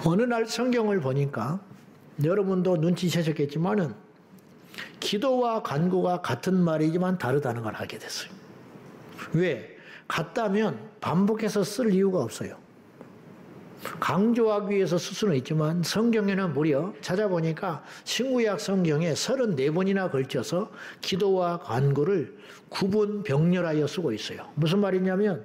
어느 날 성경을 보니까 여러분도 눈치채셨겠지만은 기도와 간구가 같은 말이지만 다르다는 걸 알게 됐어요. 왜? 같다면 반복해서 쓸 이유가 없어요. 강조하기 위해서 쓸 수는 있지만 성경에는 무려 찾아보니까 신구약 성경에 34번이나 걸쳐서 기도와 간구를 구분 병렬하여 쓰고 있어요. 무슨 말이냐면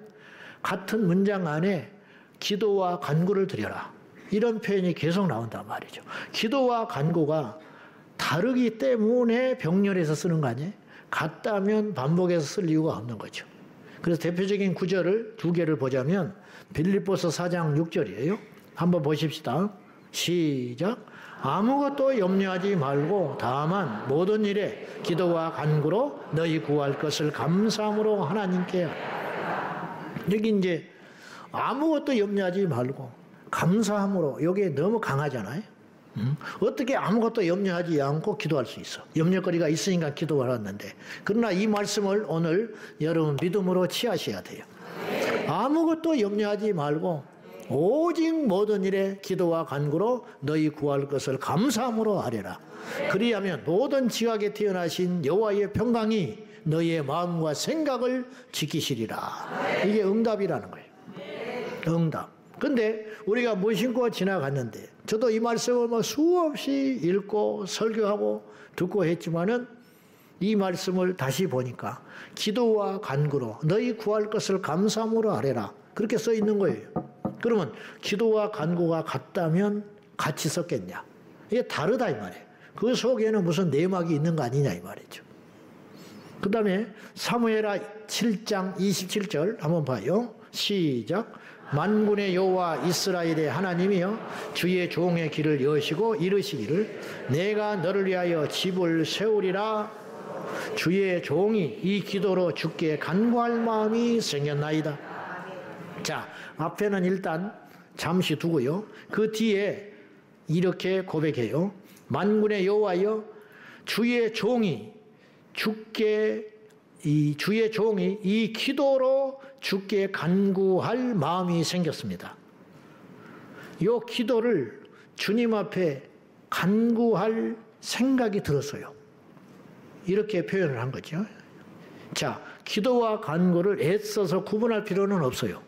같은 문장 안에 기도와 간구를 드려라, 이런 표현이 계속 나온단 말이죠. 기도와 간구가 다르기 때문에 병렬해서 쓰는 거 아니에요? 같다면 반복해서 쓸 이유가 없는 거죠. 그래서 대표적인 구절을 두 개를 보자면 빌립보서 4장 6절이에요. 한번 보십시다. 시작. 아무것도 염려하지 말고 다만 모든 일에 기도와 간구로 너희 구할 것을 감사함으로 하나님께. 여기 이제 아무것도 염려하지 말고 감사함으로, 여기에 너무 강하잖아요. 어떻게 아무것도 염려하지 않고 기도할 수 있어? 염려거리가 있으니까 기도를 하는데. 그러나 이 말씀을 오늘 여러분 믿음으로 취하셔야 돼요. 아무것도 염려하지 말고 오직 모든 일에 기도와 간구로 너희 구할 것을 감사함으로 하리라. 그리하면 모든 지각에 태어나신 여호와의 평강이 너희의 마음과 생각을 지키시리라. 이게 응답이라는 거예요. 응답. 근데 우리가 무심코 지나갔는데, 저도 이 말씀을 막 수없이 읽고 설교하고 듣고 했지만은 이 말씀을 다시 보니까 기도와 간구로 너희 구할 것을 감사함으로 하래라, 그렇게 써 있는 거예요. 그러면 기도와 간구가 같다면 같이 썼겠냐? 이게 다르다 이 말이에요. 그 속에는 무슨 내막이 있는 거 아니냐 이 말이죠. 그 다음에 사무엘하 7장 27절 한번 봐요. 시작. 만군의 여호와 이스라엘의 하나님이여 주의 종의 길을 여시고 이르시기를 내가 너를 위하여 집을 세우리라. 주의 종이 이 기도로 주께 간구할 마음이 생겼나이다. 자, 앞에는 일단 잠시 두고요. 그 뒤에 이렇게 고백해요. 만군의 여호와여 주의 종이 이 기도로 주께 간구할 마음이 생겼습니다. 이 기도를 주님 앞에 간구할 생각이 들었어요. 이렇게 표현을 한 거죠. 자, 기도와 간구를 애써서 구분할 필요는 없어요.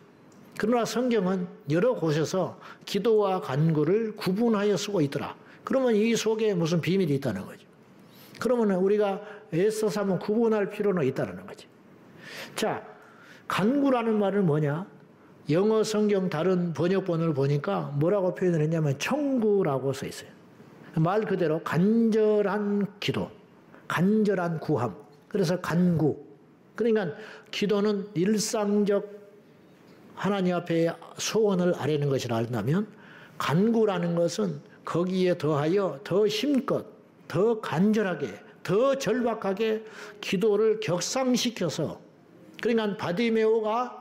그러나 성경은 여러 곳에서 기도와 간구를 구분하여 쓰고 있더라. 그러면 이 속에 무슨 비밀이 있다는 거죠. 그러면 우리가 애써서 한번 구분할 필요는 있다는 거지. 자, 간구라는 말은 뭐냐? 영어 성경 다른 번역본을 보니까 뭐라고 표현을 했냐면 청구라고 써 있어요. 말 그대로 간절한 기도, 간절한 구함. 그래서 간구. 그러니까 기도는 일상적 하나님 앞에 소원을 아뢰는 것이라 한다면, 간구라는 것은 거기에 더하여 더 힘껏, 더 간절하게, 더 절박하게 기도를 격상시켜서, 그러니까 바디메오가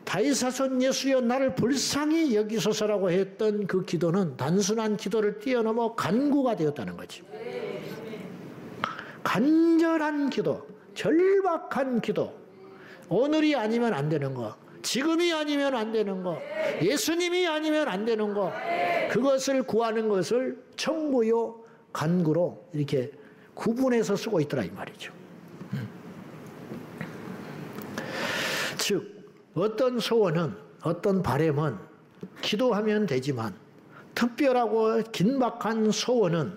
다윗사손 예수여 나를 불쌍히 여기소서라고 했던 그 기도는 단순한 기도를 뛰어넘어 간구가 되었다는 거지. 간절한 기도, 절박한 기도, 오늘이 아니면 안 되는 거, 지금이 아니면 안 되는 거, 예수님이 아니면 안 되는 거, 그것을 구하는 것을 청구요 간구로 이렇게 구분해서 쓰고 있더라 이 말이죠. 즉 어떤 소원은, 어떤 바람은 기도하면 되지만 특별하고 긴박한 소원은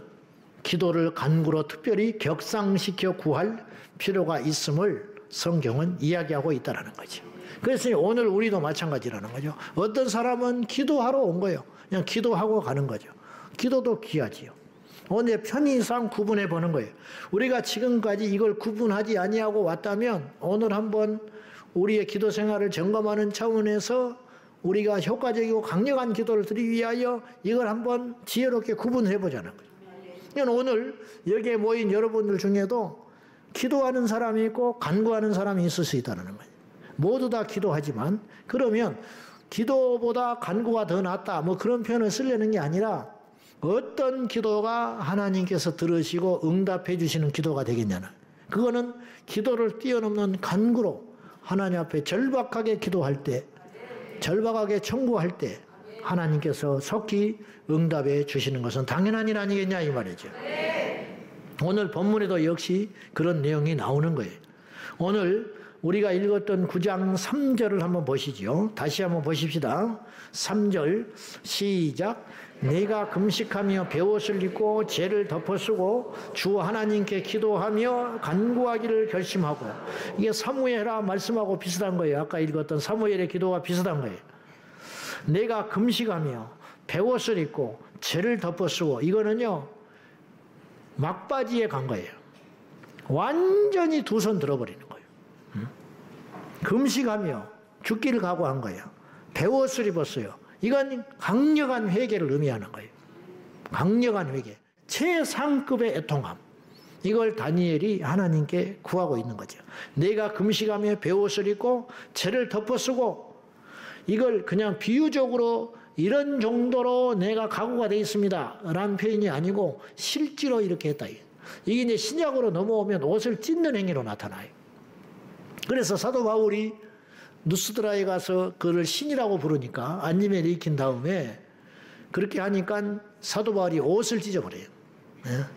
기도를 간구로 특별히 격상시켜 구할 필요가 있음을 성경은 이야기하고 있다는 거죠. 그래서 오늘 우리도 마찬가지라는 거죠. 어떤 사람은 기도하러 온 거예요. 그냥 기도하고 가는 거죠. 기도도 귀하지요. 오늘 편의상 구분해 보는 거예요. 우리가 지금까지 이걸 구분하지 아니하고 왔다면 오늘 한번 우리의 기도 생활을 점검하는 차원에서 우리가 효과적이고 강력한 기도를 드리기 위하여 이걸 한번 지혜롭게 구분해 보자는 거예요. 그러니까 오늘 여기에 모인 여러분들 중에도 기도하는 사람이 있고 간구하는 사람이 있을 수 있다는 거예요. 모두 다 기도하지만, 그러면 기도보다 간구가 더 낫다 뭐 그런 표현을 쓰려는 게 아니라 어떤 기도가 하나님께서 들으시고 응답해 주시는 기도가 되겠냐는, 그거는 기도를 뛰어넘는 간구로 하나님 앞에 절박하게 기도할 때, 절박하게 청구할 때 하나님께서 속히 응답해 주시는 것은 당연한 일 아니겠냐 이 말이죠. 오늘 본문에도 역시 그런 내용이 나오는 거예요. 오늘 우리가 읽었던 9장 3절을 한번 보시죠. 다시 한번 보십시다. 3절 시작. 내가 금식하며 베옷을 입고 죄를 덮어쓰고 주 하나님께 기도하며 간구하기를 결심하고, 이게 사무엘아 말씀하고 비슷한 거예요. 아까 읽었던 사무엘의 기도와 비슷한 거예요. 내가 금식하며 베옷을 입고 죄를 덮어쓰고, 이거는요 막바지에 간 거예요. 완전히 두 손 들어버리는 거예요. 금식하며 죽기를 각오한 거예요. 베옷을 입었어요. 이건 강력한 회개를 의미하는 거예요. 강력한 회개. 최상급의 애통함. 이걸 다니엘이 하나님께 구하고 있는 거죠. 내가 금식하며 베옷을 입고 죄를 덮어쓰고, 이걸 그냥 비유적으로 이런 정도로 내가 각오가 되어 있습니다 라는 표현이 아니고 실제로 이렇게 했다. 이게 이제 신약으로 넘어오면 옷을 찢는 행위로 나타나요. 그래서 사도 바울이 누스드라에 가서 그를 신이라고 부르니까 안림에 일으킨 다음에 그렇게 하니까 사도 바울이 옷을 찢어버려요.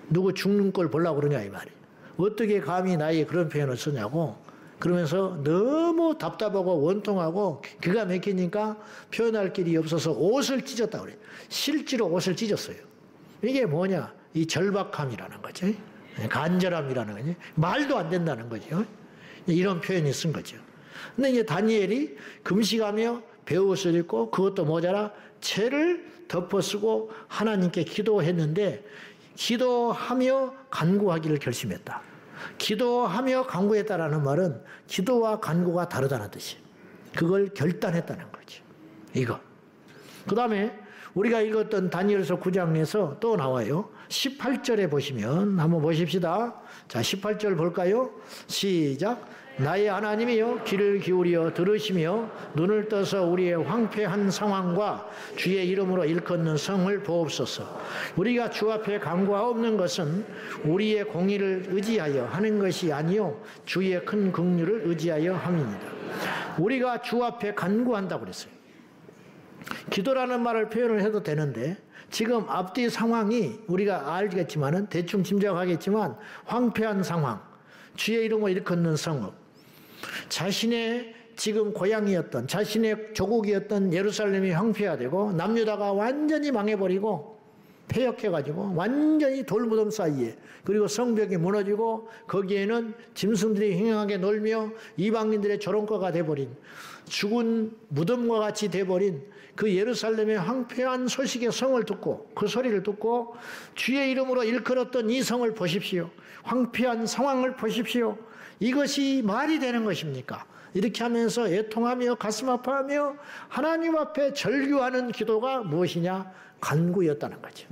누구 죽는 걸 보려고 그러냐 이 말이에요. 어떻게 감히 나에게 그런 표현을 쓰냐고. 그러면서 너무 답답하고 원통하고 기가 막히니까 표현할 길이 없어서 옷을 찢었다고 그래요. 실제로 옷을 찢었어요. 이게 뭐냐? 이 절박함이라는 거죠. 간절함이라는 거죠. 말도 안 된다는 거죠. 이런 표현이 쓴 거죠. 근데 이제 다니엘이 금식하며 베옷을 입고 그것도 모자라 죄를 덮어쓰고 하나님께 기도했는데, 기도하며 간구하기를 결심했다. 기도하며 간구했다라는 말은 기도와 간구가 다르다는 뜻이에요. 그걸 결단했다는 거죠. 이거. 그 다음에 우리가 읽었던 다니엘서 9장에서 또 나와요. 18절에 보시면 한번 보십시다. 자, 18절 볼까요? 시작. 나의 하나님이여 귀를 기울여 들으시며 눈을 떠서 우리의 황폐한 상황과 주의 이름으로 일컫는 성을 보옵소서. 우리가 주 앞에 간구하옵는 것은 우리의 공의를 의지하여 하는 것이 아니요 주의 큰 긍휼을 의지하여 함입니다. 우리가 주 앞에 간구한다고 그랬어요. 기도라는 말을 표현을 해도 되는데 지금 앞뒤 상황이 우리가 알겠지만은 대충 짐작하겠지만 황폐한 상황, 주의 이름으로 일컫는 성읍, 자신의 지금 고향이었던 자신의 조국이었던 예루살렘이 황폐화되고 남유다가 완전히 망해버리고 폐역해가지고 완전히 돌무덤 사이에, 그리고 성벽이 무너지고 거기에는 짐승들이 행하게 놀며 이방인들의 조롱거가 돼버린, 죽은 무덤과 같이 돼버린 그 예루살렘의 황폐한 소식의 성을 듣고, 그 소리를 듣고 주의 이름으로 일컬었던 이 성을 보십시오. 황폐한 상황을 보십시오. 이것이 말이 되는 것입니까? 이렇게 하면서 애통하며 가슴 아파하며 하나님 앞에 절규하는 기도가 무엇이냐? 간구였다는 거죠.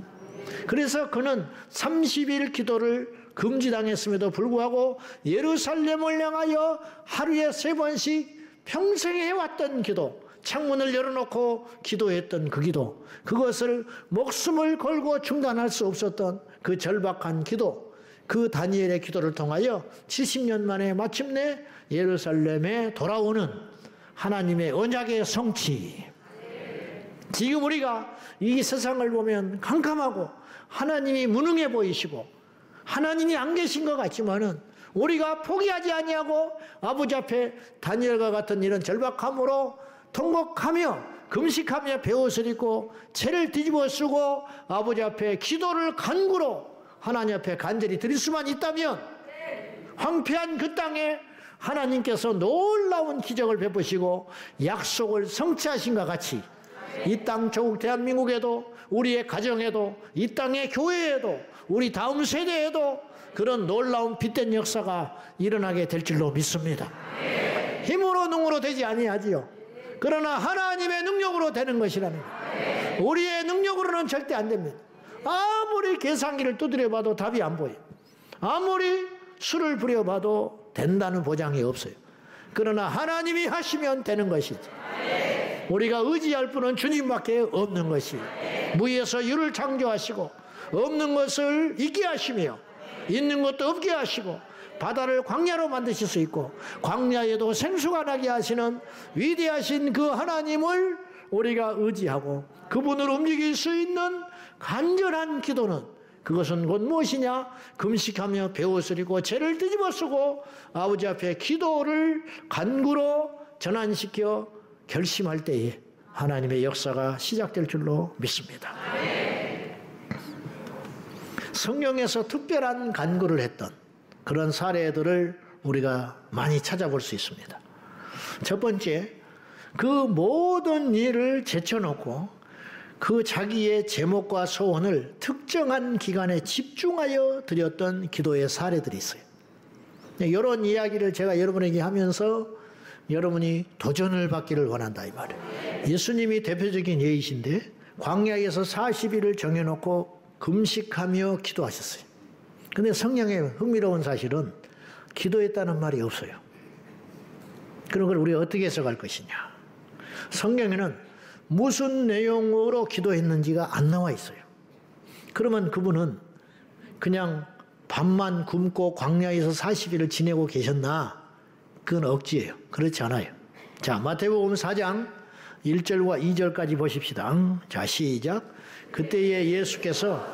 그래서 그는 30일 기도를 금지당했음에도 불구하고 예루살렘을 향하여 하루에 3번씩 평생 해왔던 기도, 창문을 열어놓고 기도했던 그 기도, 그것을 목숨을 걸고 중단할 수 없었던 그 절박한 기도, 그 다니엘의 기도를 통하여 70년 만에 마침내 예루살렘에 돌아오는 하나님의 언약의 성취. 지금 우리가 이 세상을 보면 캄캄하고 하나님이 무능해 보이시고 하나님이 안 계신 것 같지만은 우리가 포기하지 아니하고 아버지 앞에 다니엘과 같은 이런 절박함으로 통곡하며 금식하며 베옷을 입고 채를 뒤집어 쓰고 아버지 앞에 기도를 간구로 하나님 앞에 간절히 드릴 수만 있다면 황폐한 그 땅에 하나님께서 놀라운 기적을 베푸시고 약속을 성취하신 것 같이 이 땅 조국 대한민국에도, 우리의 가정에도, 이 땅의 교회에도, 우리 다음 세대에도 그런 놀라운 빛된 역사가 일어나게 될 줄로 믿습니다. 힘으로 능으로 되지 아니하지요. 그러나 하나님의 능력으로 되는 것이라는 거예요. 우리의 능력으로는 절대 안 됩니다. 아무리 계산기를 두드려 봐도 답이 안 보여요. 아무리 수를 부려봐도 된다는 보장이 없어요. 그러나 하나님이 하시면 되는 것이죠. 우리가 의지할 분은 주님밖에 없는 것이에요. 무에서 유를 창조하시고 없는 것을 있게 하시며 있는 것도 없게 하시고 바다를 광야로 만드실 수 있고 광야에도 생수가 나게 하시는 위대하신 그 하나님을 우리가 의지하고 그분을 움직일 수 있는 간절한 기도는 그것은 곧 무엇이냐? 금식하며 배옷을 죄를 뒤집어 쓰고 아버지 앞에 기도를 간구로 전환시켜 결심할 때에 하나님의 역사가 시작될 줄로 믿습니다. 성경에서 특별한 간구를 했던 그런 사례들을 우리가 많이 찾아볼 수 있습니다. 첫 번째, 그 모든 일을 제쳐놓고 그 자기의 제목과 소원을 특정한 기간에 집중하여 드렸던 기도의 사례들이 있어요. 이런 이야기를 제가 여러분에게 하면서 여러분이 도전을 받기를 원한다 이 말이에요. 예수님이 대표적인 예이신데 광야에서 40일을 정해놓고 금식하며 기도하셨어요. 근데 성경에 흥미로운 사실은 기도했다는 말이 없어요. 그런 걸 우리가 어떻게 해석할 것이냐. 성경에는 무슨 내용으로 기도했는지가 안 나와 있어요. 그러면 그분은 그냥 밥만 굶고 광야에서 40일을 지내고 계셨나? 그건 억지예요. 그렇지 않아요. 자, 마태복음 4장 1절과 2절까지 보십시다. 자, 시작. 그때에 예수께서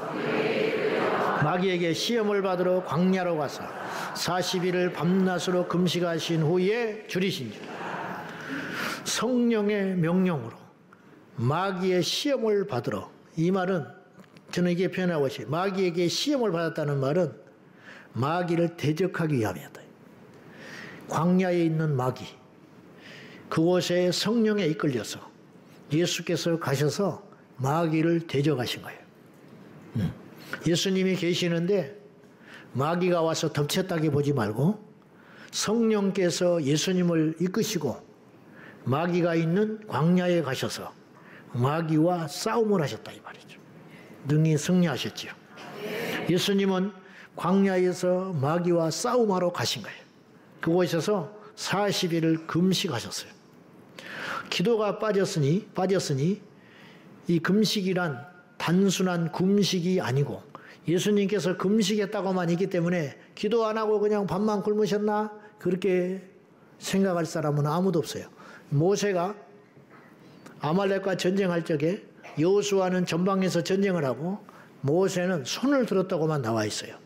마귀에게 시험을 받으러 광야로 가서 40일을 밤낮으로 금식하신 후에 줄이신 줄. 성령의 명령으로 마귀의 시험을 받으러, 이 말은 저는 이게 표현하고 있어요. 마귀에게 시험을 받았다는 말은 마귀를 대적하기 위함이었다. 광야에 있는 마귀, 그곳에 성령에 이끌려서 예수께서 가셔서 마귀를 대적하신 거예요. 예수님이 계시는데 마귀가 와서 덮쳤다기 보지 말고 성령께서 예수님을 이끄시고 마귀가 있는 광야에 가셔서 마귀와 싸움을 하셨다 이 말이죠. 능히 승리하셨지요. 예수님은 광야에서 마귀와 싸움하러 가신 거예요. 그곳에서 40일을 금식하셨어요. 기도가 빠졌으니 이 금식이란 단순한 금식이 아니고 예수님께서 금식했다고만 있기 때문에 기도 안 하고 그냥 밥만 굶으셨나? 그렇게 생각할 사람은 아무도 없어요. 모세가 아말렉과 전쟁할 적에 여호수아는 전방에서 전쟁을 하고 모세는 손을 들었다고만 나와 있어요.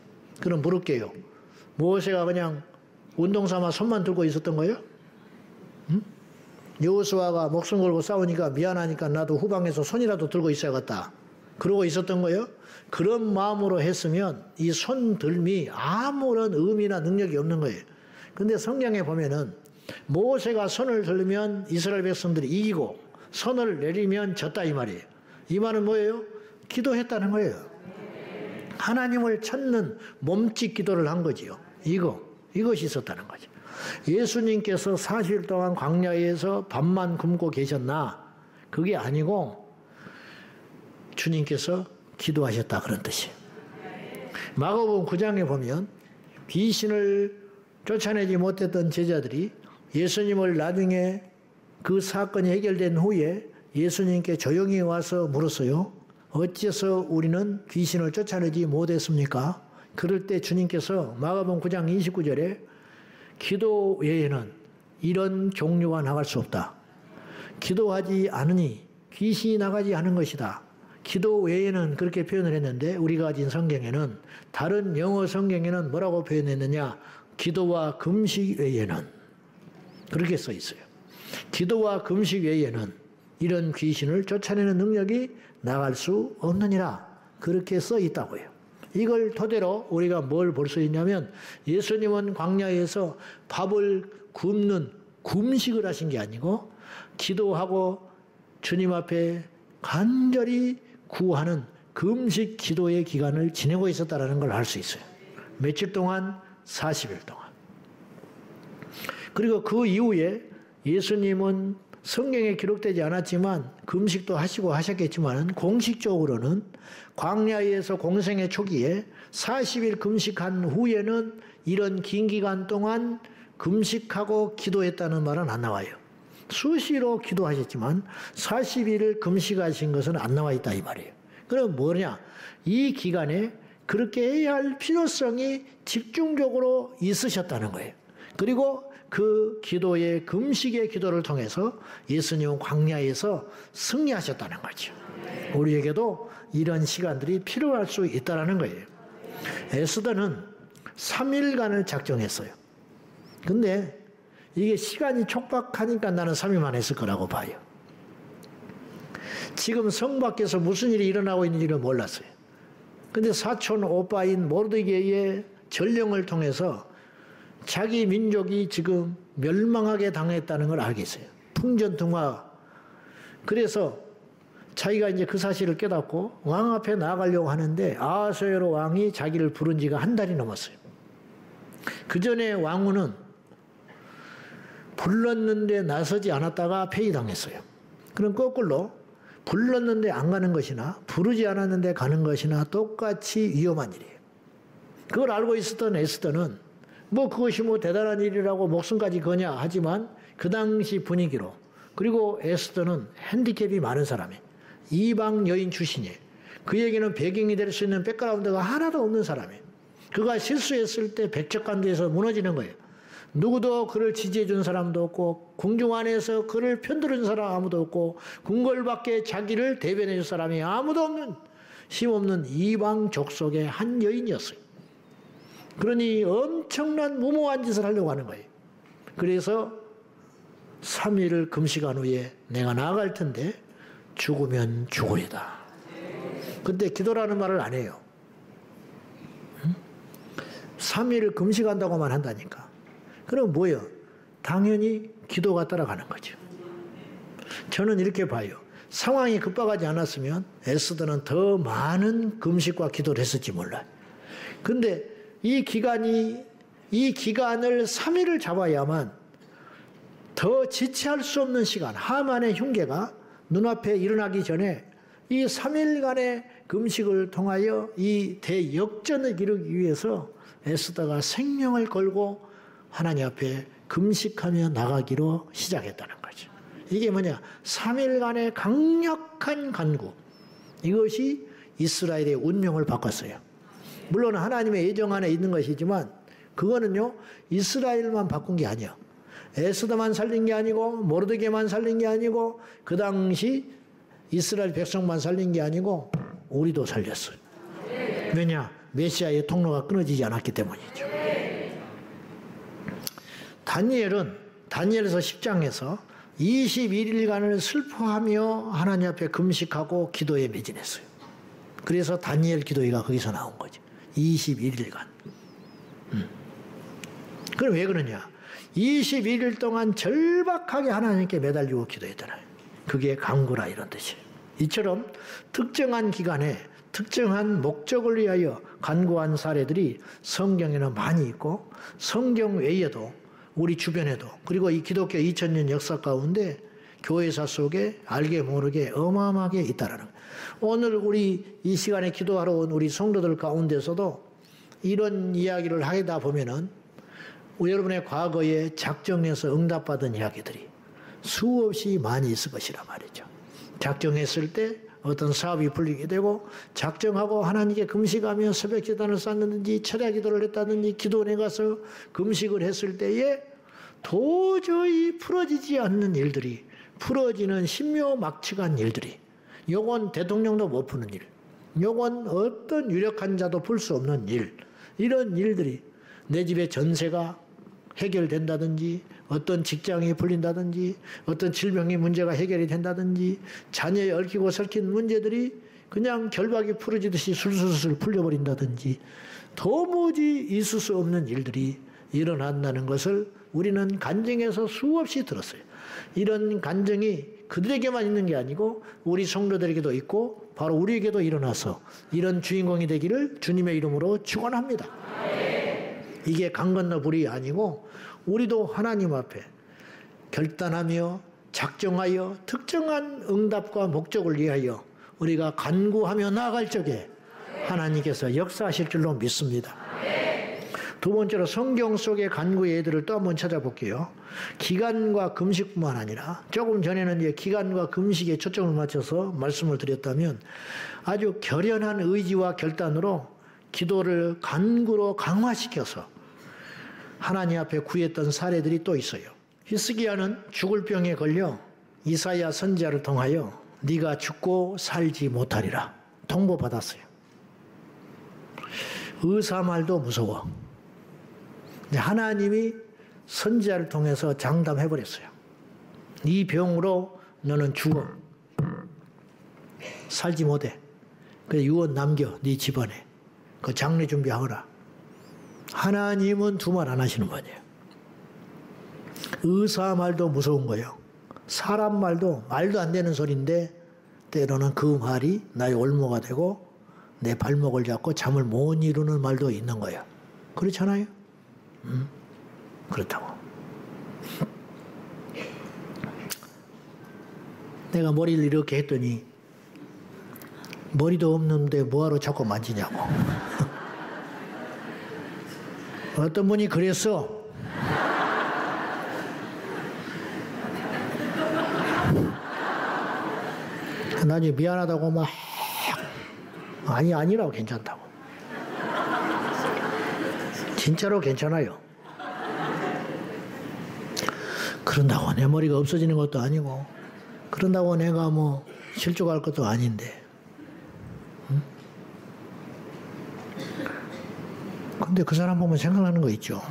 그럼 물을게요. 모세가 그냥 운동 삼아 손만 들고 있었던 거예요? 응? 여호수아가 목숨 걸고 싸우니까 미안하니까 나도 후방에서 손이라도 들고 있어야겠다. 그러고 있었던 거예요? 그런 마음으로 했으면 이 손 들미 아무런 의미나 능력이 없는 거예요. 근데 성경에 보면은 모세가 손을 들면 이스라엘 백성들이 이기고 손을 내리면 졌다 이 말이에요. 이 말은 뭐예요? 기도했다는 거예요. 하나님을 찾는 몸짓 기도를 한 거지요. 이것이 있었다는 거죠. 예수님께서 40일 동안 광야에서 밥만 굶고 계셨나? 그게 아니고 주님께서 기도하셨다 그런 뜻이에요. 마가복음 9장에 보면 귀신을 쫓아내지 못했던 제자들이 예수님을 나중에 그 사건이 해결된 후에 예수님께 조용히 와서 물었어요. 어째서 우리는 귀신을 쫓아내지 못했습니까? 그럴 때 주님께서 마가복음 9장 29절에 기도 외에는 이런 종류가 나갈 수 없다. 기도하지 않으니 귀신이 나가지 않은 것이다. 기도 외에는 그렇게 표현을 했는데 우리가 가진 성경에는 다른 영어 성경에는 뭐라고 표현했느냐? 기도와 금식 외에는 그렇게 써 있어요. 기도와 금식 외에는 이런 귀신을 쫓아내는 능력이 나갈 수 없느니라 그렇게 써 있다고요. 이걸 토대로 우리가 뭘 볼 수 있냐면 예수님은 광야에서 밥을 굶는 금식을 하신 게 아니고 기도하고 주님 앞에 간절히 구하는 금식 기도의 기간을 지내고 있었다는 걸 알 수 있어요. 며칠 동안? 40일 동안. 그리고 그 이후에 예수님은 성경에 기록되지 않았지만 금식도 하시고 하셨겠지만 공식적으로는 광야에서 공생의 초기에 40일 금식한 후에는 이런 긴 기간 동안 금식하고 기도했다는 말은 안 나와요. 수시로 기도하셨지만 40일을 금식하신 것은 안 나와 있다 이 말이에요. 그럼 뭐냐? 이 기간에 그렇게 해야 할 필요성이 집중적으로 있으셨다는 거예요. 그리고 그 기도의 금식의 기도를 통해서 예수님은 광야에서 승리하셨다는 거죠. 우리에게도 이런 시간들이 필요할 수 있다는 거예요. 에스더는 3일간을 작정했어요. 근데 이게 시간이 촉박하니까 나는 3일만 했을 거라고 봐요. 지금 성 밖에서 무슨 일이 일어나고 있는지를 몰랐어요. 근데 사촌 오빠인 모르드게의 전령을 통해서 자기 민족이 지금 멸망하게 당했다는 걸 알겠어요. 풍전등화. 그래서 자기가 이제 그 사실을 깨닫고 왕 앞에 나아가려고 하는데 아하수에로 왕이 자기를 부른 지가 한 달이 넘었어요. 그 전에 왕후는 불렀는데 나서지 않았다가 폐위당했어요. 그럼 거꾸로 불렀는데 안 가는 것이나 부르지 않았는데 가는 것이나 똑같이 위험한 일이에요. 그걸 알고 있었던 에스더는 그것이 대단한 일이라고 목숨까지 거냐 하지만 그 당시 분위기로, 그리고 에스더는 핸디캡이 많은 사람이에요. 이방 여인 출신이에요. 그에게는 배경이 될 수 있는 백그라운드가 하나도 없는 사람이에요. 그가 실수했을 때 백척간두에서 무너지는 거예요. 누구도 그를 지지해 준 사람도 없고 궁중 안에서 그를 편들은 사람 아무도 없고 궁궐 밖에 자기를 대변해 줄 사람이 아무도 없는 힘없는 이방 족속의 한 여인이었어요. 그러니 엄청난 무모한 짓을 하려고 하는 거예요. 그래서 3일을 금식한 후에 내가 나아갈 텐데 죽으면 죽으리다. 근데 기도라는 말을 안 해요. 3일을 금식한다고만 한다니까. 그럼 뭐예요? 당연히 기도가 따라가는 거죠. 저는 이렇게 봐요. 상황이 급박하지 않았으면 에스더는 더 많은 금식과 기도를 했을지 몰라요. 근데 이 기간을 3일을 잡아야만 더 지체할 수 없는 시간, 하만의 흉계가 눈앞에 일어나기 전에 이 3일간의 금식을 통하여 이 대역전을 이루기 위해서 에스더가 생명을 걸고 하나님 앞에 금식하며 나가기로 시작했다는 거죠. 이게 뭐냐? 3일간의 강력한 간구. 이것이 이스라엘의 운명을 바꿨어요. 물론 하나님의 예정 안에 있는 것이지만 그거는요, 이스라엘만 바꾼 게 아니에요. 에스더만 살린 게 아니고 모르드게만 살린 게 아니고 그 당시 이스라엘 백성만 살린 게 아니고 우리도 살렸어요. 왜냐? 메시아의 통로가 끊어지지 않았기 때문이죠. 다니엘에서 10장에서 21일간을 슬퍼하며 하나님 앞에 금식하고 기도에 매진했어요. 그래서 다니엘 기도회가 거기서 나온 거죠. 21일간. 그럼 왜 그러냐? 21일 동안 절박하게 하나님께 매달리고 기도했잖아요. 그게 간구라 이런 뜻이에요. 이처럼 특정한 기간에 특정한 목적을 위하여 간구한 사례들이 성경에는 많이 있고 성경 외에도 우리 주변에도, 그리고 이 기독교 2000년 역사 가운데 교회사 속에 알게 모르게 어마어마하게 있다라는 거예요. 오늘 우리 이 시간에 기도하러 온 우리 성도들 가운데서도 이런 이야기를 하다 보면은 여러분의 과거에 작정해서 응답받은 이야기들이 수없이 많이 있을 것이라 말이죠. 작정했을 때 어떤 사업이 풀리게 되고, 작정하고 하나님께 금식하며 새벽 기도를 쌓는지 철야 기도를 했다든지 기도원에 가서 금식을 했을 때에 도저히 풀어지지 않는 일들이, 풀어지는 신묘막측한 일들이, 요건 대통령도 못 푸는 일, 요건 어떤 유력한 자도 풀 수 없는 일, 이런 일들이 내 집의 전세가 해결된다든지, 어떤 직장이 풀린다든지, 어떤 질병의 문제가 해결이 된다든지, 자녀의 얽히고 설킨 문제들이 그냥 결박이 풀어지듯이 술술술 풀려버린다든지, 도무지 있을 수 없는 일들이 일어난다는 것을 우리는 간증에서 수없이 들었어요. 이런 간증이 그들에게만 있는 게 아니고 우리 성도들에게도 있고 바로 우리에게도 일어나서 이런 주인공이 되기를 주님의 이름으로 축원합니다. 이게 강 건너 불이 아니고 우리도 하나님 앞에 결단하며 작정하여 특정한 응답과 목적을 위하여 우리가 간구하며 나아갈 적에 하나님께서 역사하실 줄로 믿습니다. 두 번째로 성경 속의 간구의 예들을 또 한번 찾아볼게요. 기간과 금식뿐만 아니라 조금 전에는 이제 기간과 금식에 초점을 맞춰서 말씀을 드렸다면 아주 결연한 의지와 결단으로 기도를 간구로 강화시켜서 하나님 앞에 구했던 사례들이 또 있어요. 히스기야는 죽을 병에 걸려 이사야 선지자를 통하여 네가 죽고 살지 못하리라 통보받았어요. 의사말도 무서워. 하나님이 선지자를 통해서 장담해버렸어요. 이 병으로 너는 죽어. 살지 못해. 그래서 유언 남겨 네 집안에. 그 장례 준비하거라. 하나님은 두말 안 하시는 분이에요. 의사 말도 무서운 거예요. 사람 말도 말도 안 되는 소리인데 때로는 그 말이 나의 올무가 되고 내 발목을 잡고 잠을 못 이루는 말도 있는 거예요. 그렇잖아요? 그렇다고. 내가 머리를 이렇게 했더니 머리도 없는데 뭐하러 자꾸 만지냐고. 어떤 분이 그랬어. 나중에 미안하다고 막 아니라고 괜찮다고. 진짜로 괜찮아요. 그런다고 내 머리가 없어지는 것도 아니고 그런다고 내가 뭐 실족할 것도 아닌데. 근데 그 사람 보면 생각나는 거 있죠.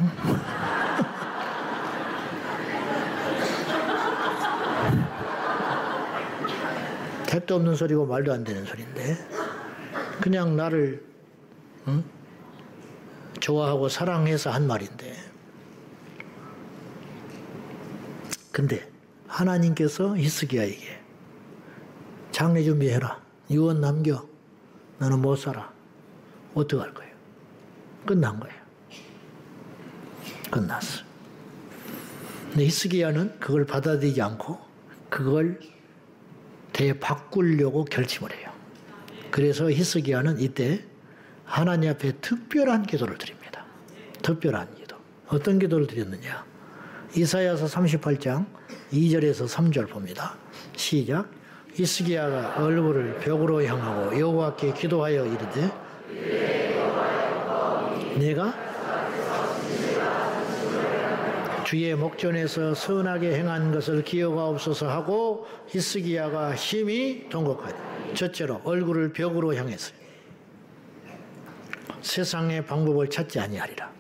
택도 없는 소리고 말도 안 되는 소리인데 그냥 나를 좋아하고 사랑해서 한 말인데 근데 하나님께서 히스기야에게 장례 준비해라. 유언 남겨. 너는 못 살아. 어떡할 거예요? 끝난 거예요. 끝났어. 근데 히스기야는 그걸 받아들이지 않고 그걸 바꾸려고 결심을 해요. 그래서 히스기야는 이때 하나님 앞에 특별한 기도를 드립니다. 특별한 기도. 어떤 기도를 드렸느냐? 이사야서 38장 2절에서 3절 봅니다. 시작. 히스기야가 얼굴을 벽으로 향하고 여호와께 기도하여 이르되 내가 주의 목전에서 선하게 행한 것을 기억하옵소서 하고 히스기야가 심히 통곡하니 첫째로 얼굴을 벽으로 향했어요. 세상의 방법을 찾지 아니하리라.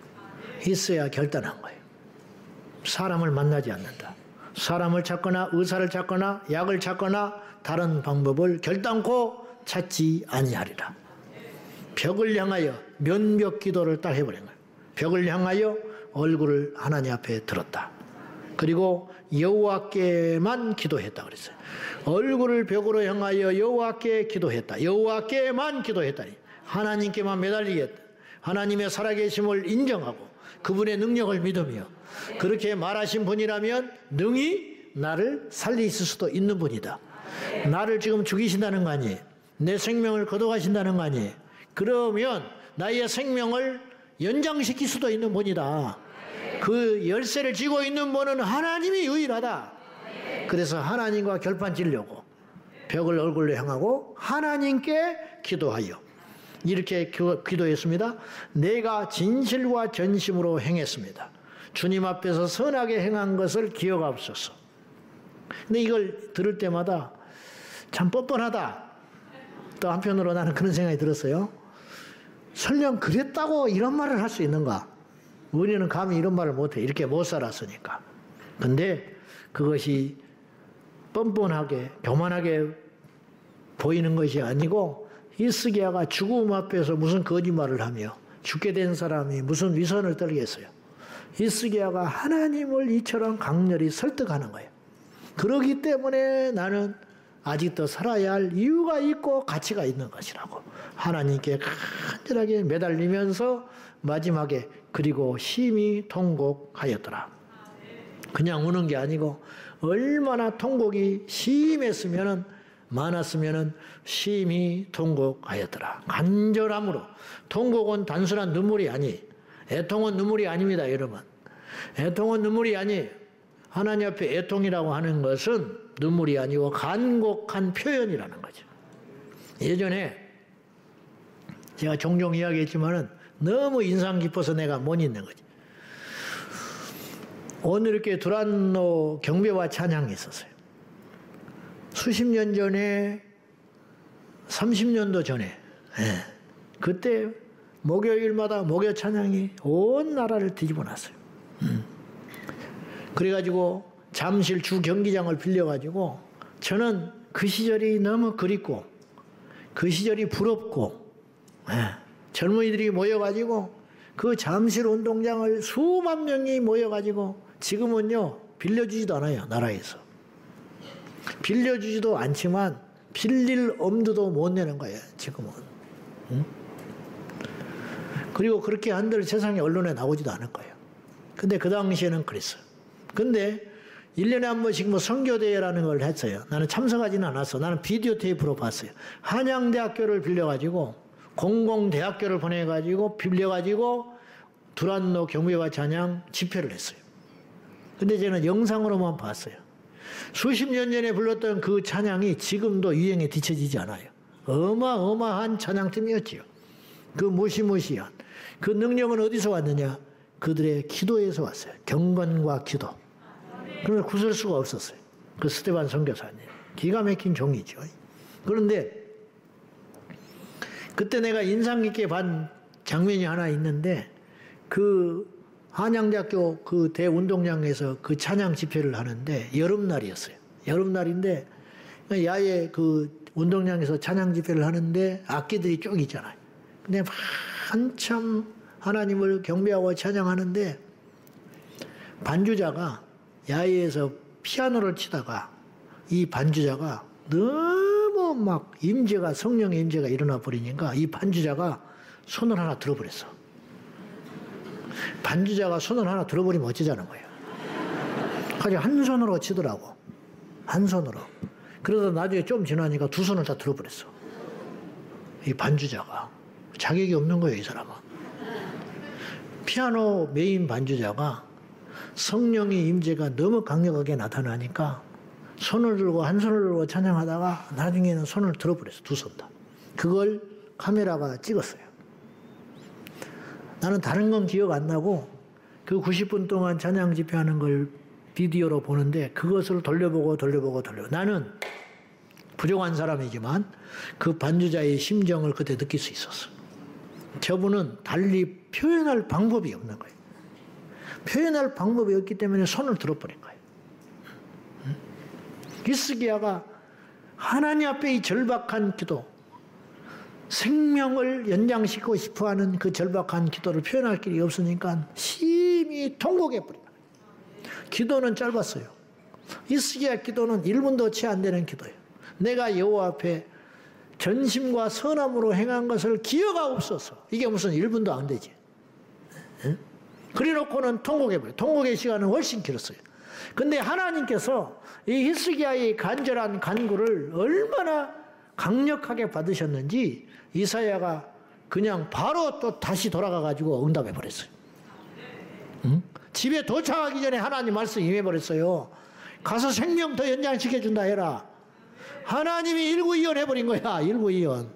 히스기야가 결단한 거예요. 사람을 만나지 않는다. 사람을 찾거나 의사를 찾거나 약을 찾거나 다른 방법을 결단코 찾지 아니하리라. 벽을 향하여 면벽 기도를 딱 해버린 거예요. 벽을 향하여 얼굴을 하나님 앞에 들었다. 그리고 여호와께만 기도했다 그랬어요. 얼굴을 벽으로 향하여 여호와께 기도했다. 여호와께만 기도했다니. 하나님께만 매달리겠다. 하나님의 살아계심을 인정하고 그분의 능력을 믿으며 그렇게 말하신 분이라면 능히 나를 살리실 수도 있는 분이다. 나를 지금 죽이신다는 거 아니에요. 내 생명을 거둬가신다는 거 아니에요. 그러면 나의 생명을 연장시킬 수도 있는 분이다. 그 열쇠를 쥐고 있는 분은 하나님이 유일하다. 그래서 하나님과 결판 지려고 벽을 얼굴로 향하고 하나님께 기도하여 이렇게 기도했습니다. 내가 진실과 전심으로 행했습니다. 주님 앞에서 선하게 행한 것을 기억하옵소서. 근데 이걸 들을 때마다 참 뻔뻔하다. 또 한편으로 나는 그런 생각이 들었어요. 설령 그랬다고 이런 말을 할 수 있는가? 우리는 감히 이런 말을 못해. 이렇게 못 살았으니까. 근데 그것이 뻔뻔하게 교만하게 보이는 것이 아니고 히스기야가 죽음 앞에서 무슨 거짓말을 하며 죽게 된 사람이 무슨 위선을 떨겠어요. 히스기야가 하나님을 이처럼 강렬히 설득하는 거예요. 그러기 때문에 나는 아직도 살아야 할 이유가 있고 가치가 있는 것이라고 하나님께 간절하게 매달리면서 마지막에 그리고 심히 통곡하였더라. 그냥 우는 게 아니고 얼마나 통곡이 많았으면은 심히 통곡하였더라. 간절함으로. 통곡은 단순한 눈물이 아니에요. 애통은 눈물이 아닙니다, 여러분. 애통은 눈물이 아니에요. 하나님 앞에 애통이라고 하는 것은 눈물이 아니고 간곡한 표현이라는 거죠. 예전에 제가 종종 이야기했지만은 너무 인상 깊어서 내가 못 잊는 거지. 오늘 이렇게 두란노 경배와 찬양이 있었어요. 수십 년 전에, 30년도 전에, 그때 목요일마다 목요 찬양이 온 나라를 뒤집어 놨어요. 그래가지고 잠실 주 경기장을 빌려가지고 저는 그 시절이 너무 그립고 그 시절이 부럽고 젊은이들이 모여가지고 그 잠실 운동장을 수만 명이 모여가지고 지금은요 빌려주지도 않아요. 나라에서 빌려주지도 않지만 빌릴 엄두도 못 내는 거예요. 지금은. 그리고 그렇게 한들 세상에 언론에 나오지도 않을 거예요. 근데 그 당시에는 그랬어요. 근데 1년에 한 번씩 뭐 선교대회라는 걸 했어요. 나는 참석하지는 않았어. 나는 비디오 테이프로 봤어요. 한양대학교를 빌려가지고 공공대학교를 보내가지고 빌려가지고 두란노 경배와 찬양 집회를 했어요. 근데 저는 영상으로만 봤어요. 수십 년 전에 불렀던 그 찬양이 지금도 유행에 뒤처지지 않아요. 어마어마한 찬양팀이었지요. 그 무시무시한 그 능력은 어디서 왔느냐? 그들의 기도에서 왔어요. 경건과 기도. 그래서 구설 수가 없었어요. 그 스테반 선교사님. 기가 막힌 종이죠. 그런데 그때 내가 인상 깊게 본 장면이 하나 있는데 그 한양대학교 그 대운동장에서 그 찬양 집회를 하는데 여름날이었어요. 여름날인데 야외 그 운동장에서 찬양 집회를 하는데 악기들이 쭉 있잖아요. 근데 한참 하나님을 경배하고 찬양하는데 반주자가 야외에서 피아노를 치다가 이 반주자가 너무 막 임재가 성령의 임재가 일어나 버리니까 이 반주자가 손을 하나 들어버렸어. 반주자가 손을 하나 들어버리면 어쩌자는 거예요. 그래서 한 손으로 치더라고. 한 손으로. 그러다 나중에 좀 지나니까 두 손을 다 들어버렸어. 이 반주자가. 자격이 없는 거예요, 이 사람은. 피아노 메인 반주자가 성령의 임재가 너무 강력하게 나타나니까 손을 들고 한 손을 들고 찬양하다가 나중에는 손을 들어버렸어. 두 손 다. 그걸 카메라가 찍었어요. 나는 다른 건 기억 안 나고 그 90분 동안 찬양 집회하는 걸 비디오로 보는데 그것을 돌려보고 나는 부족한 사람이지만 그 반주자의 심정을 그때 느낄 수 있었어. 저분은 달리 표현할 방법이 없는 거예요. 표현할 방법이 없기 때문에 손을 들어버린 거예요. 히스기야가 하나님 앞에 이 절박한 기도, 생명을 연장시키고 싶어하는 그 절박한 기도를 표현할 길이 없으니까 심히 통곡해버린 거예요. 기도는 짧았어요. 히스기야 기도는 1분도 채 안 되는 기도예요. 내가 여호와 앞에 전심과 선함으로 행한 것을 기억하옵소서. 이게 무슨 1분도 안 되지. 그래놓고는 통곡해버려요. 통곡의 시간은 훨씬 길었어요. 근데 하나님께서 이 히스기야의 간절한 간구를 얼마나 강력하게 받으셨는지 이사야가 그냥 바로 또 다시 돌아가가지고 응답해버렸어요. 집에 도착하기 전에 하나님 말씀 임해버렸어요. 가서 생명 더 연장시켜준다 해라. 하나님이 일구이연 해버린 거야. 일구이연.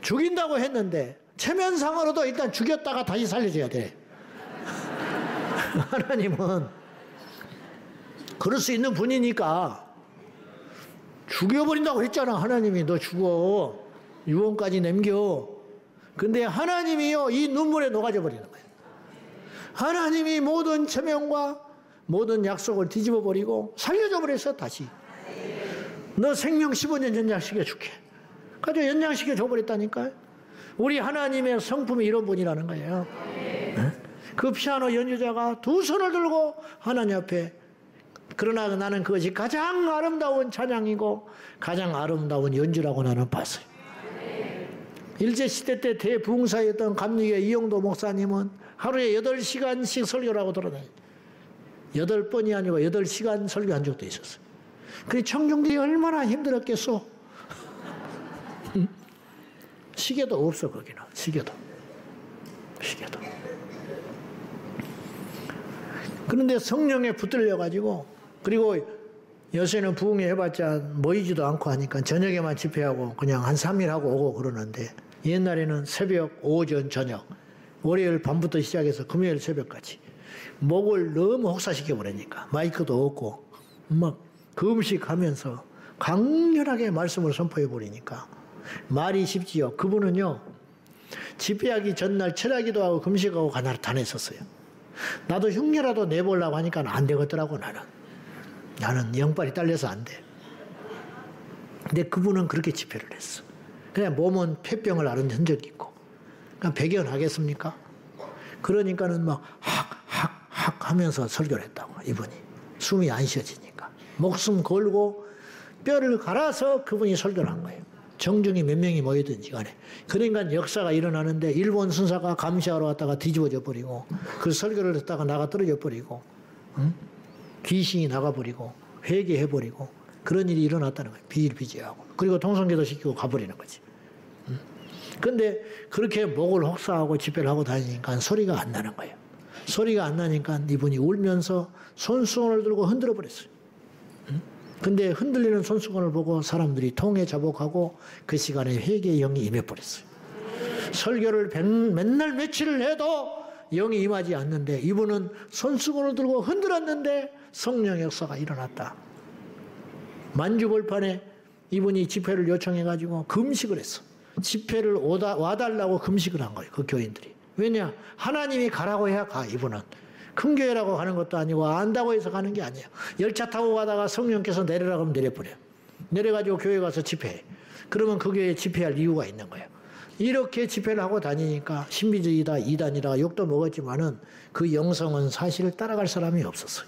죽인다고 했는데 체면상으로도 일단 죽였다가 다시 살려줘야 돼. 하나님은 그럴 수 있는 분이니까 죽여버린다고 했잖아. 하나님이 너 죽어. 유언까지 남겨. 근데 하나님이요 이 눈물에 녹아져 버리는 거예요. 하나님이 모든 체면과 모든 약속을 뒤집어 버리고 살려줘 버렸어. 다시 너 생명 15년 연장시켜 줄게. 가지고 연장시켜 줘버렸다니까요. 우리 하나님의 성품이 이런 분이라는 거예요. 그 피아노 연주자가 두 손을 들고 하나님 앞에, 그러나 나는 그것이 가장 아름다운 찬양이고 가장 아름다운 연주라고 나는 봤어요. 일제시대 때 대부흥사였던 감리교 이용도 목사님은 하루에 8시간씩 설교를 하고 돌아다녀요. 8번이 아니고 8시간 설교한 적도 있었어요. 그 청중들이 얼마나 힘들었겠어. 시계도 없어. 거기는 시계도. 그런데 성령에 붙들려가지고, 그리고 요새는 부흥회 해봤자 모이지도 않고 하니까 저녁에만 집회하고 그냥 한 3일 하고 오고 그러는데, 옛날에는 새벽, 오전, 저녁, 월요일 밤부터 시작해서 금요일 새벽까지 목을 너무 혹사시켜 버리니까 마이크도 없고 막 금식하면서 강렬하게 말씀을 선포해 버리니까 말이 쉽지요. 그분은요 집회하기 전날 철야기도 하고 금식하고 가나를 다녔었어요. 나도 흉내라도 내보려고 하니까 안 되겠더라고. 나는 영빨이 딸려서 안 돼. 근데 그분은 그렇게 집회를 했어. 그냥 몸은 폐병을 앓은 흔적이 있고. 그냥 배견하겠습니까? 그러니까는 막 학학학 하면서 설교를 했다고, 이분이. 숨이 안 쉬어지니까. 목숨 걸고 뼈를 갈아서 그분이 설교를 한 거예요. 정중히 몇 명이 모이든지 간에. 그러니까 역사가 일어나는데 일본 순사가 감시하러 왔다가 뒤집어져 버리고 그 설교를 듣다가 나가 떨어져 버리고 귀신이 나가버리고 회개해버리고 그런 일이 일어났다는 거예요. 비일비재하고. 그리고 동성교도 시키고 가버리는 거지. 근데 그렇게 목을 혹사하고 집회를 하고 다니니까 소리가 안 나는 거예요. 소리가 안 나니까 이분이 울면서 손수건을 들고 흔들어 버렸어요. 근데 흔들리는 손수건을 보고 사람들이 통에 자복하고 그 시간에 회개의 영이 임해버렸어요. 설교를 맨날 며칠을 해도 영이 임하지 않는데 이분은 손수건을 들고 흔들었는데 성령의 역사가 일어났다. 만주벌판에 이분이 집회를 요청해가지고 금식을 했어. 집회를 와달라고 금식을 한 거예요. 그 교인들이. 왜냐? 하나님이 가라고 해야 가. 이분은. 큰 교회라고 가는 것도 아니고 안다고 해서 가는 게 아니에요. 열차 타고 가다가 성령께서 내려라고 하면 내려버려요. 내려가지고 교회 가서 집회해. 그러면 그 교회에 집회할 이유가 있는 거예요. 이렇게 집회를 하고 다니니까 신비주의다, 이단이다 욕도 먹었지만은 그 영성은 사실 따라갈 사람이 없었어요.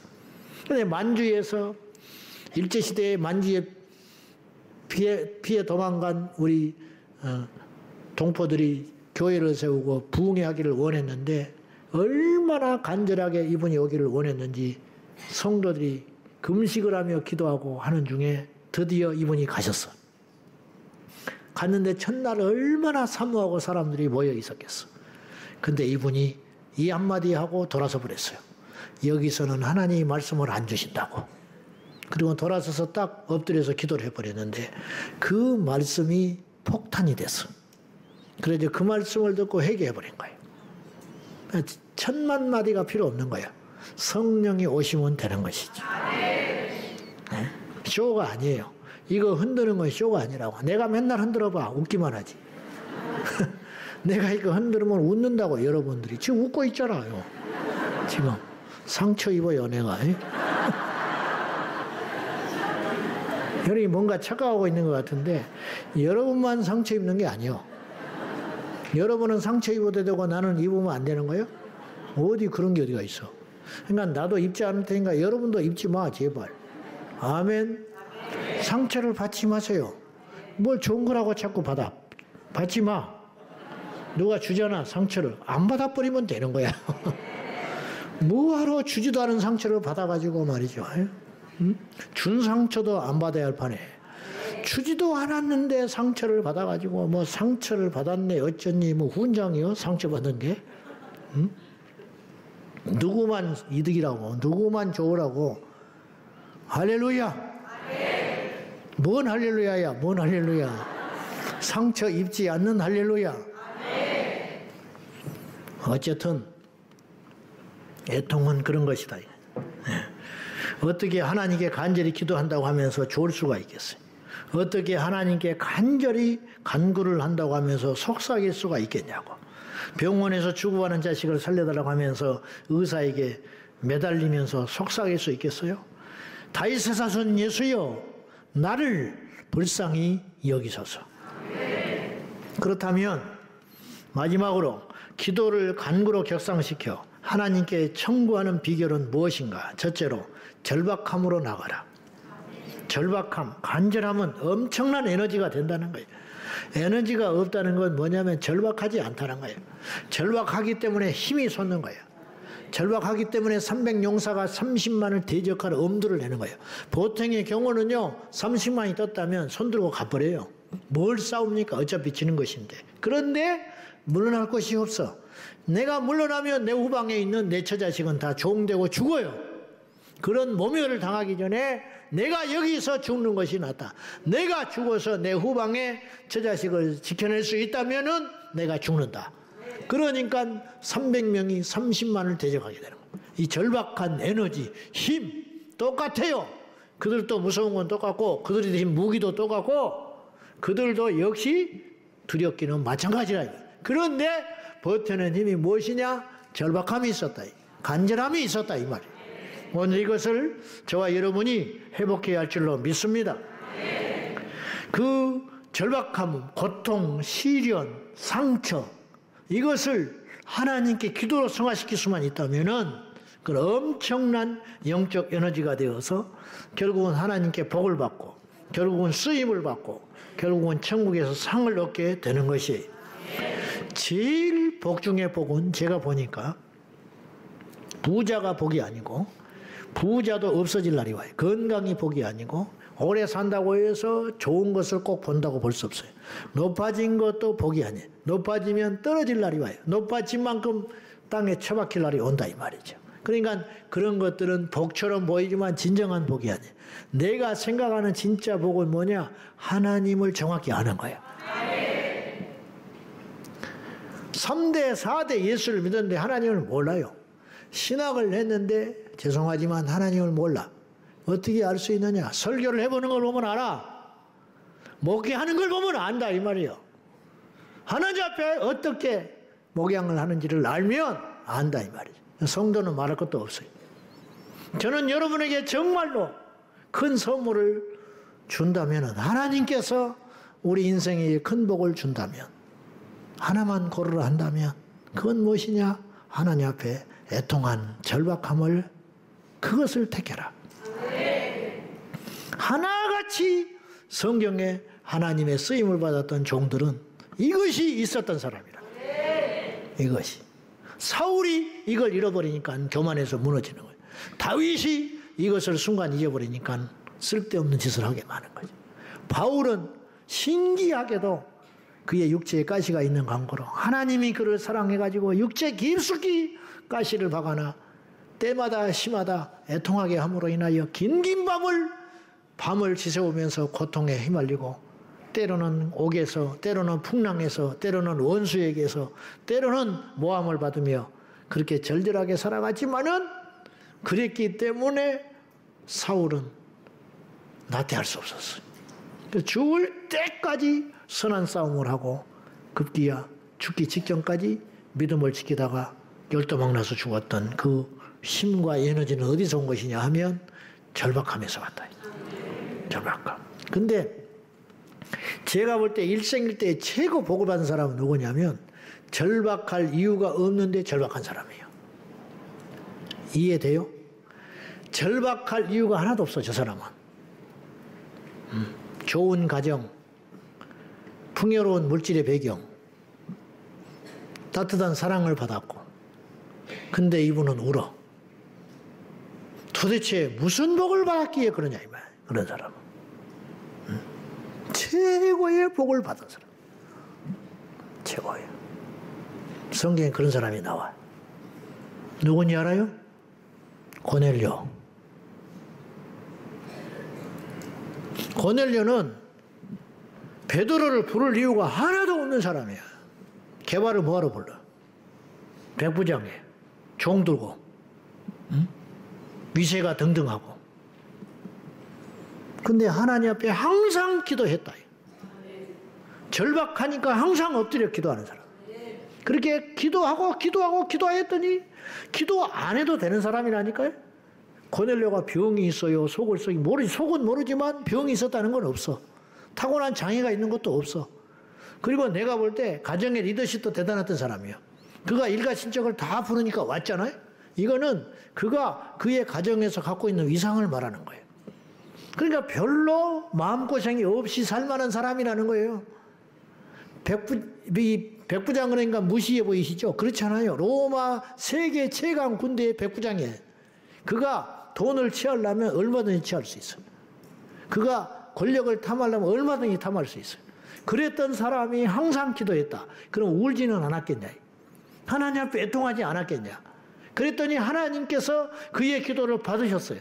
그런데 만주에서 일제시대에 만주에 피해 도망간 우리 동포들이 교회를 세우고 부흥하기를 원했는데 얼마나 간절하게 이분이 오기를 원했는지 성도들이 금식을 하며 기도하고 하는 중에 드디어 이분이 가셨어. 갔는데 첫날 얼마나 사모하고 사람들이 모여 있었겠어. 근데 이분이 이 한마디 하고 돌아서 버렸어요. 여기서는 하나님이 말씀을 안 주신다고. 그리고 돌아서서 딱 엎드려서 기도를 해버렸는데 그 말씀이 폭탄이 됐어. 그래서 그 말씀을 듣고 회개해버린 거예요. 10,000마디가 필요 없는 거예요. 성령이 오시면 되는 것이죠. 네? 쇼가 아니에요. 이거 흔드는 건 쇼가 아니라고. 내가 맨날 흔들어봐. 웃기만 하지. 내가 이거 흔들면 웃는다고 여러분들이. 지금 웃고 있잖아요. 지금 상처 입어요 내가. 여러분이 뭔가 착각하고 있는 것 같은데 여러분만 상처 입는 게 아니에요. 여러분은 상처 입어도 되고 나는 입으면 안 되는 거예요? 어디 그런 게 어디가 있어. 그러니까 나도 입지 않을 테니까 여러분도 입지 마 제발. 아멘. 상처를 받지 마세요. 뭘 좋은 거라고 자꾸 받지 마. 누가 주잖아 상처를. 안 받아버리면 되는 거야. 뭐하러 주지도 않은 상처를 받아가지고 말이죠. 준 상처도 안 받아야 할 판에 주지도 않았는데 상처를 받아가지고 뭐 상처를 받았네 어쩌니 뭐 훈장이요 상처받은 게. 누구만 이득이라고 누구만 좋으라고. 할렐루야. 뭔 할렐루야야. 뭔 할렐루야. 상처 입지 않는 할렐루야. 어쨌든 애통은 그런 것이다. 어떻게 하나님께 간절히 기도한다고 하면서 좋을 수가 있겠어요? 어떻게 하나님께 간절히 간구를 한다고 하면서 속삭일 수가 있겠냐고. 병원에서 죽어가는 자식을 살려달라고 하면서 의사에게 매달리면서 속삭일 수 있겠어요? 다윗의 자손 예수여 나를 불쌍히 여기소서. 그렇다면 마지막으로 기도를 간구로 격상시켜 하나님께 청구하는 비결은 무엇인가? 첫째로 절박함으로 나가라. 절박함, 간절함은 엄청난 에너지가 된다는 거예요. 에너지가 없다는 건 뭐냐면 절박하지 않다는 거예요. 절박하기 때문에 힘이 솟는 거예요. 절박하기 때문에 300용사가 30만을 대적하는 엄두를 내는 거예요. 보통의 경우는요 30만이 떴다면 손들고 가버려요. 뭘 싸웁니까? 어차피 지는 것인데. 그런데 물러날 것이 없어. 내가 물러나면 내 후방에 있는 내 처자식은 다 종되고 죽어요. 그런 모멸을 당하기 전에 내가 여기서 죽는 것이 낫다. 내가 죽어서 내 후방에 처자식을 지켜낼 수 있다면은 내가 죽는다. 그러니까 300명이 30만을 대적하게 되는 거예요. 이 절박한 에너지, 힘 똑같아요. 그들도 무서운 건 똑같고 그들이 드신 무기도 똑같고 그들도 역시 두렵기는 마찬가지라. 그런데 버텨낸 힘이 무엇이냐? 절박함이 있었다. 간절함이 있었다 이 말이에요. 오늘 이것을 저와 여러분이 회복해야 할 줄로 믿습니다. 그 절박함, 고통, 시련, 상처 이것을 하나님께 기도로 승화시킬 수만 있다면은 그 엄청난 영적 에너지가 되어서 결국은 하나님께 복을 받고 결국은 쓰임을 받고 결국은 천국에서 상을 얻게 되는 것이 제일 복 중의 복은 제가 보니까 부자가 복이 아니고 부자도 없어질 날이 와요. 건강이 복이 아니고 오래 산다고 해서 좋은 것을 꼭 본다고 볼 수 없어요. 높아진 것도 복이 아니에요. 높아지면 떨어질 날이 와요. 높아진 만큼 땅에 처박힐 날이 온다 이 말이죠. 그러니까 그런 것들은 복처럼 보이지만 진정한 복이 아니에요. 내가 생각하는 진짜 복은 뭐냐? 하나님을 정확히 아는 거예요. 3대, 4대 예수를 믿었는데 하나님을 몰라요. 신학을 했는데 죄송하지만 하나님을 몰라. 어떻게 알 수 있느냐? 설교를 해보는 걸 보면 알아. 목회하는 걸 보면 안다 이 말이에요. 하나님 앞에 어떻게 목양을 하는지를 알면 안다 이 말이죠. 성도는 말할 것도 없어요. 저는 여러분에게 정말로 큰 선물을 준다면 하나님께서 우리 인생에 큰 복을 준다면 하나만 고르라 한다면 그건 무엇이냐? 하나님 앞에 애통한 절박함을 그것을 택해라. 하나같이 성경에 하나님의 쓰임을 받았던 종들은 이것이 있었던 사람이라. 이것이. 사울이 이걸 잃어버리니까 교만해서 무너지는 거예요. 다윗이 이것을 순간 잊어버리니까 쓸데없는 짓을 하게 마는 거죠. 바울은 신기하게도 그의 육체에 가시가 있는 관고로 하나님이 그를 사랑해가지고 육체 깊숙이 가시를 박아나 때마다 심하다 애통하게 함으로 인하여 긴긴 밤을 지새우면서 고통에 휘말리고 때로는 옥에서 때로는 풍랑에서 때로는 원수에게서 때로는 모함을 받으며 그렇게 절절하게 살아갔지만은 그랬기 때문에 사울은 나태할 수 없었어요. 죽을 때까지 선한 싸움을 하고 급기야 죽기 직전까지 믿음을 지키다가 열도망 나서 죽었던 그 힘과 에너지는 어디서 온 것이냐 하면 절박함에서 왔다. 절박함. 근데 제가 볼 때 일생일대에 최고 복을 받은 사람은 누구냐면 절박할 이유가 없는데 절박한 사람이에요. 이해돼요? 절박할 이유가 하나도 없어 저 사람은. 좋은 가정, 풍요로운 물질의 배경, 따뜻한 사랑을 받았고 근데 이분은 울어. 도대체 무슨 복을 받았기에 그러냐 이 말. 그런 사람은 최고의 복을 받은 사람. 최고예요. 성경에 그런 사람이 나와요. 누군지 알아요? 고넬료. 고넬료는 베드로를 부를 이유가 하나도 없는 사람이야. 개발을 뭐하러 불러? 백부장에 종 들고 위세가 등등하고 근데 하나님 앞에 항상 기도했다. 절박하니까 항상 엎드려 기도하는 사람. 그렇게 기도했더니 기도 안 해도 되는 사람이라니까요. 고넬료가 병이 있어요. 속은 모르지만 병이 있었다는 건 없어. 타고난 장애가 있는 것도 없어. 그리고 내가 볼 때 가정의 리더십도 대단했던 사람이에요. 그가 일가친척을 다 부르니까 왔잖아요. 이거는 그가 그의 가정에서 갖고 있는 위상을 말하는 거예요. 그러니까 별로 마음고생이 없이 살만한 사람이라는 거예요. 백부장 그러니까 무시해 보이시죠? 그렇잖아요. 로마 세계 최강 군대의 백부장이에요. 그가 돈을 취하려면 얼마든지 취할 수 있어요. 그가 권력을 탐하려면 얼마든지 탐할 수 있어요. 그랬던 사람이 항상 기도했다. 그럼 울지는 않았겠냐? 하나님 앞에 애통하지 않았겠냐? 그랬더니 하나님께서 그의 기도를 받으셨어요.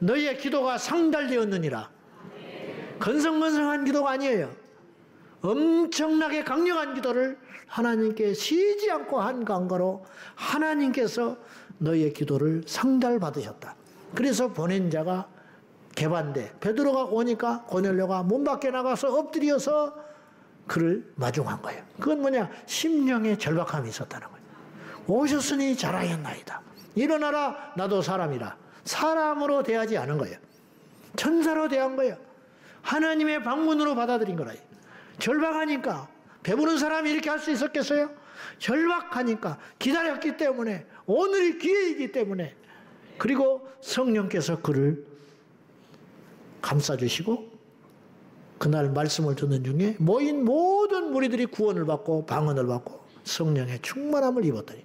너희의 기도가 상달되었느니라. 건성건성한 기도가 아니에요. 엄청나게 강력한 기도를 하나님께 쉬지 않고 한 간거로 하나님께서 너희의 기도를 상달받으셨다. 그래서 보낸 자가 개반돼. 베드로가 오니까 고넬료가 문 밖에 나가서 엎드려서 그를 마중한 거예요. 그건 뭐냐? 심령의 절박함이 있었다는 거예요. 오셨으니 잘하였나이다. 일어나라, 나도 사람이라. 사람으로 대하지 않은 거예요. 천사로 대한 거예요. 하나님의 방문으로 받아들인 거라요. 절박하니까. 배부른 사람이 이렇게 할 수 있었겠어요? 절박하니까 기다렸기 때문에, 오늘이 기회이기 때문에, 그리고 성령께서 그를 감싸주시고 그날 말씀을 듣는 중에 모인 모든 무리들이 구원을 받고 방언을 받고 성령의 충만함을 입었더니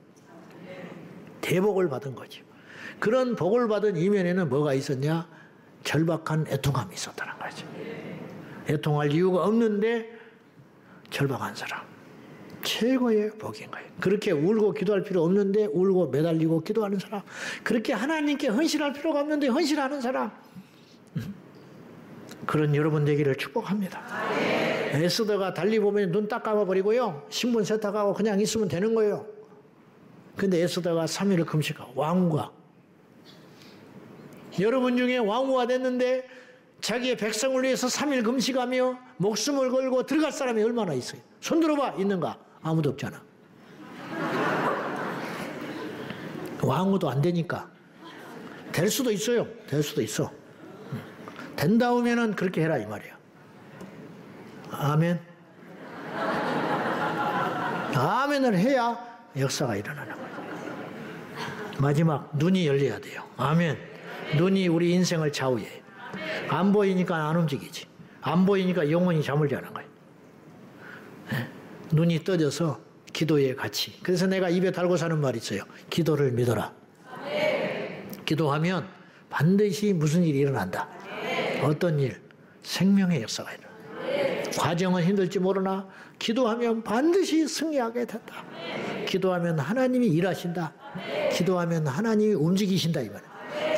대복을 받은 거죠. 그런 복을 받은 이면에는 뭐가 있었냐? 절박한 애통함이 있었다는 거죠. 애통할 이유가 없는데 절박한 사람, 최고의 복인 거예요. 그렇게 울고 기도할 필요 없는데 울고 매달리고 기도하는 사람, 그렇게 하나님께 헌신할 필요가 없는데 헌신하는 사람, 그런 여러분 되기를 축복합니다. 에스더가 달리 보면 눈 딱 감아버리고요, 신분 세탁하고 그냥 있으면 되는 거예요. 근데 에스더가 3일을 금식하고 왕후가, 여러분 중에 왕후가 됐는데 자기의 백성을 위해서 3일 금식하며 목숨을 걸고 들어갈 사람이 얼마나 있어요? 손 들어봐. 있는가? 아무도 없잖아. 왕후도 안 되니까. 될 수도 있어요. 될 수도 있어. 된다면은 그렇게 해라 이 말이야. 아멘. 아멘을 해야 역사가 일어나는 거예요. 마지막, 눈이 열려야 돼요. 아멘. 눈이 우리 인생을 좌우해. 안 보이니까 안 움직이지. 안 보이니까 영혼이 잠을 자는 거예요. 눈이 떠져서 기도에 같이. 그래서 내가 입에 달고 사는 말이 있어요. 기도를 믿어라. 기도하면 반드시 무슨 일이 일어난다. 어떤 일? 생명의 역사가 일어나. 과정은 힘들지 모르나 기도하면 반드시 승리하게 된다. 기도하면 하나님이 일하신다. 기도하면 하나님이 움직이신다 이 말이에요.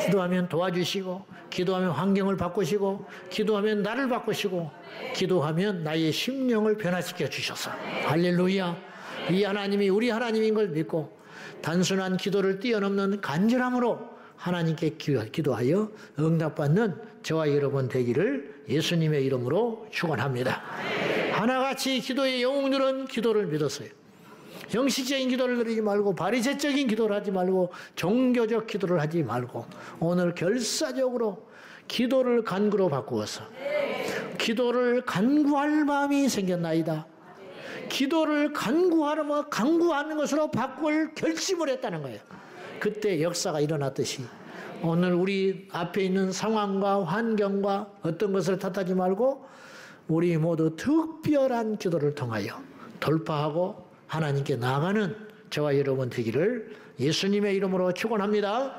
기도하면 도와주시고, 기도하면 환경을 바꾸시고, 기도하면 나를 바꾸시고, 기도하면 나의 심령을 변화시켜 주셔서, 할렐루야. 이 하나님이 우리 하나님인 걸 믿고 단순한 기도를 뛰어넘는 간절함으로 하나님께 기도하여 응답받는 저와 여러분 되기를 예수님의 이름으로 축원합니다. 하나같이 기도의 영웅들은 기도를 믿었어요. 형식적인 기도를 드리지 말고, 바리새적인 기도를 하지 말고, 종교적 기도를 하지 말고, 오늘 결사적으로 기도를 간구로 바꾸어서 기도를 간구할 마음이 생겼나이다. 기도를 간구하는 것으로 바꿀 결심을 했다는 거예요. 그때 역사가 일어났듯이 오늘 우리 앞에 있는 상황과 환경과 어떤 것을 탓하지 말고 우리 모두 특별한 기도를 통하여 돌파하고 하나님께 나아가는 저와 여러분 되기를 예수님의 이름으로 축원합니다.